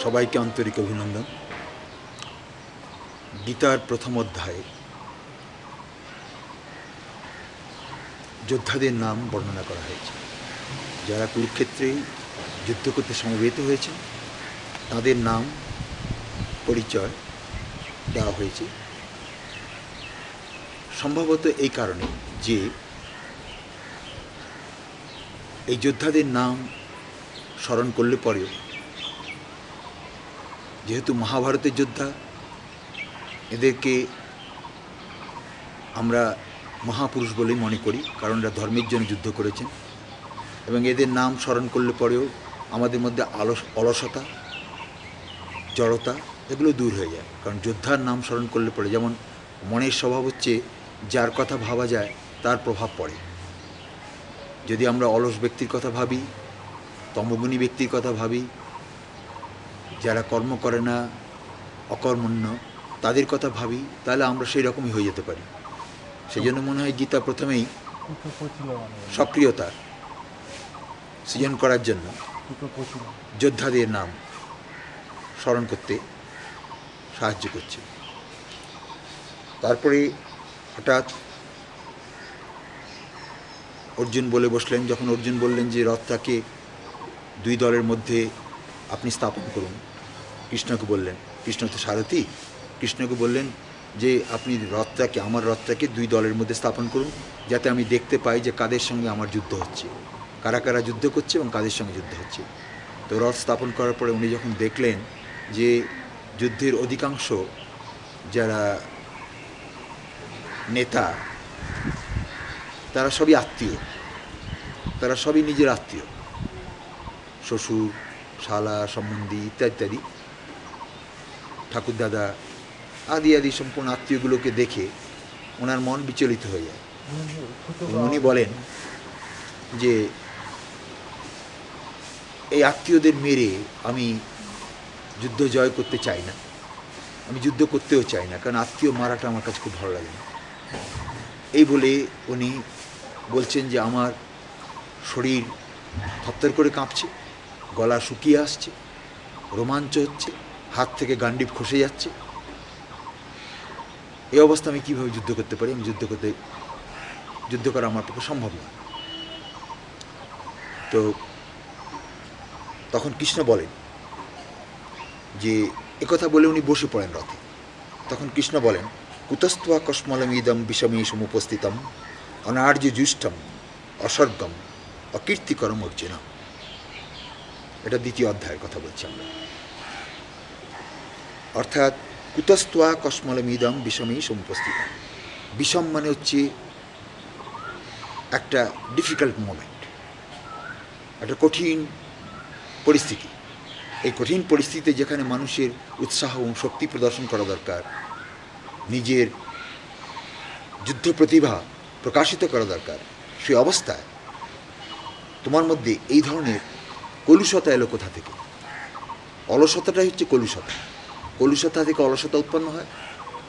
সবাইকে আন্তরিক অভিনন্দন। গীতার প্রথম অধ্যায়ে যোদ্ধাদের নাম বর্ণনা করা হয়েছে। যারা কুরুক্ষেত্রে যুদ্ধ করতে সমবেত হয়েছে তাদের নাম পরিচয় দেওয়া হয়েছে, সম্ভবত এই কারণে যে এই যোদ্ধাদের নাম স্মরণ করলে পরেও, যেহেতু মহাভারতের যোদ্ধা, এদেরকে আমরা মহাপুরুষ বলেই মনে করি, কারণ এরা ধর্মের জন্য যুদ্ধ করেছেন, এবং এদের নাম স্মরণ করলে পরেও আমাদের মধ্যে অলসতা, জড়তা এগুলো দূর হয়ে যায়। কারণ যোদ্ধার নাম স্মরণ করলে পরে, যেমন মনের স্বভাব হচ্ছে যার কথা ভাবা যায় তার প্রভাব পড়ে। যদি আমরা অলস ব্যক্তির কথা ভাবি, তমগুণী ব্যক্তির কথা ভাবি, যারা কর্ম করে না, অকর্মণ্য, তাদের কথা ভাবি, তাহলে আমরা সেই রকমই হয়ে যেতে পারি। সেই জন্য মনে হয় গীতা প্রথমেই সক্রিয়তা সৃজন করার জন্য যোদ্ধাদের নাম স্মরণ করতে সাহায্য করছে। তারপরে হঠাৎ অর্জুন বলে বসলেন, যখন অর্জুন বললেন যে রথটাকে দুই দলের মধ্যে আপনি স্থাপন করুন, কৃষ্ণকে বললেন, কৃষ্ণ তো সারথি, কৃষ্ণকে বললেন যে আপনি আমার রথটাকে দুই দলের মধ্যে স্থাপন করুন, যাতে আমি দেখতে পাই যে কাদের সঙ্গে আমার যুদ্ধ হচ্ছে, কারা কারা যুদ্ধ করছে এবং কাদের সঙ্গে যুদ্ধ হচ্ছে। তো রথ স্থাপন করার পরে উনি যখন দেখলেন যে যুদ্ধের অধিকাংশ যারা নেতা, তারা সবই আত্মীয়, তারা সবই নিজের আত্মীয়, শ্বশুর, শালা, সম্বন্ধী ইত্যাদি ইত্যাদি, ঠাকুরদাদা আদি আদি সম্পূর্ণ আত্মীয়গুলোকে দেখে ওনার মন বিচলিত হয়ে যায়। উনি বলেন যে এই আত্মীয়দের মেরে আমি যুদ্ধ জয় করতে চাই না, আমি যুদ্ধ করতেও চাই না, কারণ আত্মীয় মারাটা আমার কাছে খুব ভালো লাগে না। এই বলে উনি বলছেন যে আমার শরীর থরথর করে কাঁপছে, গলা শুকিয়ে আসছে, রোমাঞ্চ হচ্ছে, হাত থেকে গান্ডিব খসে যাচ্ছে। এই অবস্থা আমি কীভাবে যুদ্ধ করতে পারি? আমি যুদ্ধ করা আমার পক্ষে সম্ভব না। তো তখন কৃষ্ণ বলেন যে, একথা বলে উনি বসে পড়েন রথে। তখন কৃষ্ণ বলেন, কুতস্ত্বা কস্মলমিদম বিষমী সমুপস্থিতম অনার্য জুষ্টম অস্বর্গম অকীর্তিকরম অর্জুন। এটা দ্বিতীয় অধ্যায়ের কথা বলছি আমরা। অর্থাৎ কুতস্ত্বা কস্মলমিদম বিষমী সমুপস্থিতম, বিষম মানে হচ্ছে একটা ডিফিকাল্ট মোমেন্ট, একটা কঠিন পরিস্থিতি। এই কঠিন পরিস্থিতিতে যেখানে মানুষের উৎসাহ এবং শক্তি প্রদর্শন করা দরকার, নিজের যুদ্ধ প্রতিভা প্রকাশিত করা দরকার, সেই অবস্থায় তোমার মধ্যে এই ধরনের কলুষতা এলো কোথা থেকে? অলসতাটাই হচ্ছে কলুষতা। কলুষতা থেকে অলসতা উৎপন্ন হয়,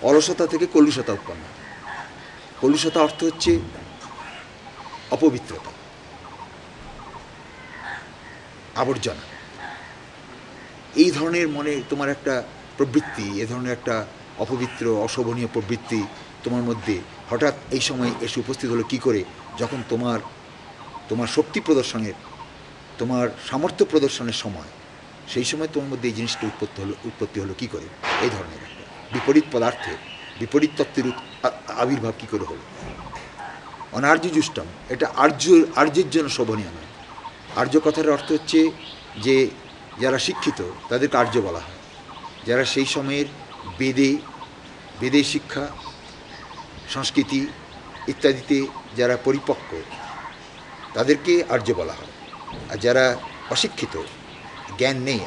অলসতা থেকে কলুষতা উৎপন্ন হয়। কলুষতা অর্থ হচ্ছে অপবিত্রতা, আবর্জনা। এই ধরনের মনে তোমার একটা প্রবৃত্তি, এ ধরনের একটা অপবিত্র অশোভনীয় প্রবৃত্তি তোমার মধ্যে হঠাৎ এই সময় এসে উপস্থিত হলো কী করে? যখন তোমার শক্তি প্রদর্শনের, তোমার সামর্থ্য প্রদর্শনের সময়, সেই সময় তোমার মধ্যে এই জিনিসটা উৎপত্তি হলো কী করে? এই ধরনের একটা বিপরীত পদার্থে বিপরীত তত্ত্বের আবির্ভাব কী করে হলো? অনার্য জুষ্টম, এটা আর্যের জন্য শোভনীয় নয়। আর্য কথার অর্থ হচ্ছে যে যারা শিক্ষিত তাদেরকে আর্য বলা হয়। যারা সেই সময়ের বেদে শিক্ষা, সংস্কৃতি ইত্যাদিতে যারা পরিপক্ক, তাদেরকে আর্য বলা হয়। আর যারা অশিক্ষিত, জ্ঞান নেই,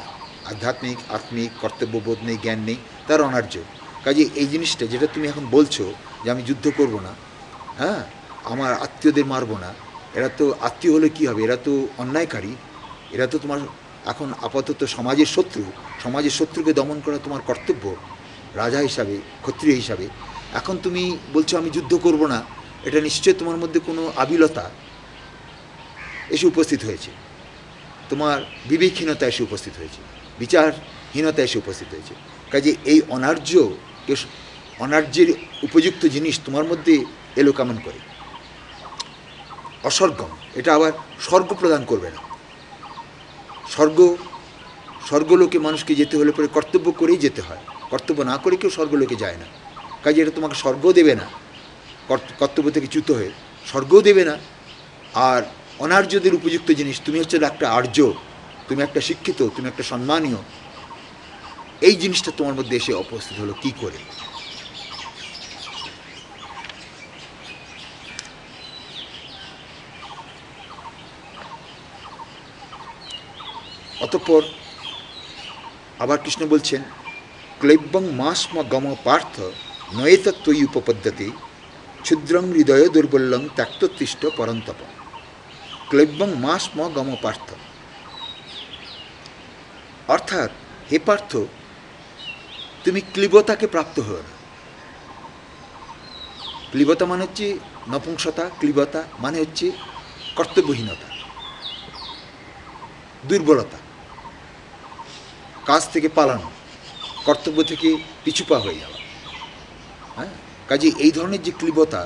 আত্মিক কর্তব্যবোধ নেই, জ্ঞান নেই, তারা অনার্য। কাজে এই জিনিসটা যেটা তুমি এখন বলছো যে আমি যুদ্ধ করব না, হ্যাঁ, আমার আত্মীয়দের মারব না, এরা তো আত্মীয় হলে কী হবে? এরা তো অন্যায়কারী, এরা তো তোমার এখন আপাতত সমাজের শত্রু। সমাজের শত্রুকে দমন করা তোমার কর্তব্য রাজা হিসাবে, ক্ষত্রিয় হিসাবে। এখন তুমি বলছো আমি যুদ্ধ করব না, এটা নিশ্চয় তোমার মধ্যে কোনো আবিলতা এসে উপস্থিত হয়েছে, তোমার বিবেকহীনতা এসে উপস্থিত হয়েছে, বিচার হীনতা এসে উপস্থিত হয়েছে। কাজে এই অনার্যের উপযুক্ত জিনিস তোমার মধ্যে এলো কেমন করে? অস্বর্গম, এটা আবার স্বর্গ প্রদান করবে না। স্বর্গলোকে মানুষকে যেতে হলে পরে কর্তব্য করেই যেতে হয়, কর্তব্য না করে কেউ স্বর্গলোকে যায় না। কাজে এটা তোমাকে স্বর্গও দেবে না, কর্তব্য থেকে চ্যুত হয়ে স্বর্গও দেবে না। আর অনার্যদের উপযুক্ত জিনিস, তুমি হচ্ছে একটা আর্য, তুমি একটা শিক্ষিত, তুমি একটা সম্মানীয়, এই জিনিসটা তোমার মধ্যে এসে উপস্থিত হলো কি করে? অতঃপর আবার কৃষ্ণ বলছেন, ক্লৈব্যং মাস্ম গম পার্থ নয়েতত্ত্বয়ী উপপদ্ধতি ক্ষুদ্রং হৃদয় দুর্বল্যং ত্যক্তোত্তিষ্ঠ পরন্তপ। ক্লৈব্যং মাস্ম গম পার্থ, অর্থাৎ হে পার্থ, তুমি ক্লীবতাকে প্রাপ্ত হও না। ক্লীবতা মানে হচ্ছে নপুংসতা, ক্লীবতা মানে হচ্ছে কর্তব্যহীনতা, দুর্বলতা, কাজ থেকে পালানো, কর্তব্য থেকে পিছুপা হয়ে যাওয়া। হ্যাঁ, কাজে এই ধরনের যে ক্লীবতা,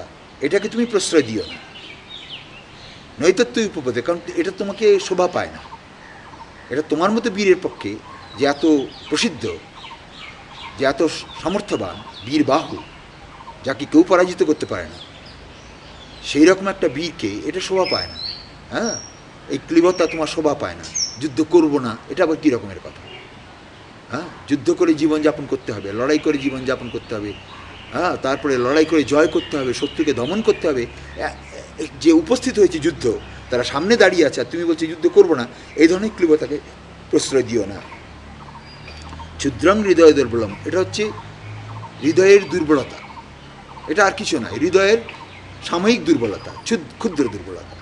এটাকে তুমি প্রশ্রয় দিও না। নৈতত্ত্ব উপপদে, কারণ এটা তোমাকে শোভা পায় না। এটা তোমার মতো বীরের পক্ষে, যে এত প্রসিদ্ধ, যে এত সামর্থ্যবান, বীর বাহু, যাকে কেউ পরাজিত করতে পারে না, সেই রকম একটা বীরকে এটা শোভা পায় না। হ্যাঁ, এই ক্লীবতা তোমার শোভা পায় না। যুদ্ধ করব না, এটা আবার কী রকমের কথা? হ্যাঁ, যুদ্ধ করে জীবনযাপন করতে হবে, লড়াই করে জীবনযাপন করতে হবে। হ্যাঁ, তারপরে লড়াই করে জয় করতে হবে, শত্রুকে দমন করতে হবে। যে উপস্থিত হয়েছে যুদ্ধ, তারা সামনে দাঁড়িয়ে আছে, আর তুমি বলছো যুদ্ধ করবো না, এই ধরনের ক্লীবতাকে প্রশ্রয় দিও না। ক্ষুদ্রং হৃদয় দুর্বলম, এটা হচ্ছে হৃদয়ের দুর্বলতা, এটা আর কিছু নয়, হৃদয়ের সাময়িক দুর্বলতা, ক্ষুদ্র দুর্বলতা।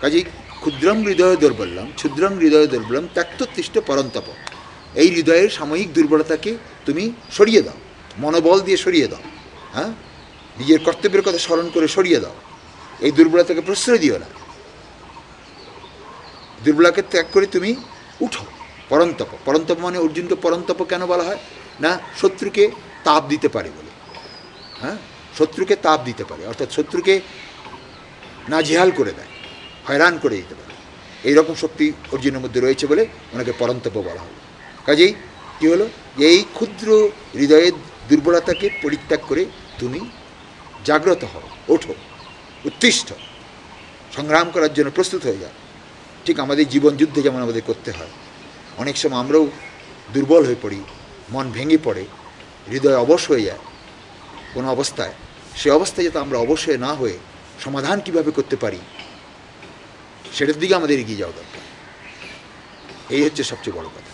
কাজেই ক্ষুদ্রং হৃদয় দুর্বলম, ক্ষুদ্রং হৃদয় দুর্বলম ত্যক্তোত্তিষ্ঠ পরন্তপ। এই হৃদয়ের সাময়িক দুর্বলতাকে তুমি সরিয়ে দাও, মনোবল দিয়ে সরিয়ে দাও। হ্যাঁ, নিজের কর্তব্যের কথা স্মরণ করে সরিয়ে দাও। এই দুর্বলতাকে প্রশ্রয় দিও না, দুর্বলতাকে ত্যাগ করে তুমি উঠো। পরন্তপ, পরন্তপ মানে অর্জুনকে পরন্তপ কেন বলা হয় না? শত্রুকে তাপ দিতে পারে বলে। হ্যাঁ, শত্রুকে তাপ দিতে পারে, অর্থাৎ শত্রুকে নাজেহাল করে দেয়, হয়রান করে দিতে পারে, এইরকম শক্তি অর্জুনের মধ্যে রয়েছে বলে ওনাকে পরন্তপ বলা হয়। কাজেই কী হলো, এই ক্ষুদ্র হৃদয়ের দুর্বলতাকে পরিত্যাগ করে তুমি জাগ্রত হও, ওঠো, উত্তিষ্ঠ, সংগ্রাম করার জন্য প্রস্তুত হয়ে যাও। ঠিক আমাদের জীবন যুদ্ধে যেমন আমাদের করতে হয়, অনেক সময় আমরাও দুর্বল হয়ে পড়ি, মন ভেঙে পড়ে, হৃদয় অবশ হয়ে যায় কোনো অবস্থায়। সে অবস্থায় যাতে আমরা অবশ্যই না হয়ে সমাধান কিভাবে করতে পারি, সেটার দিকে আমাদের এগিয়ে যাওয়া দরকার। এই হচ্ছে সবচেয়ে বড় কথা।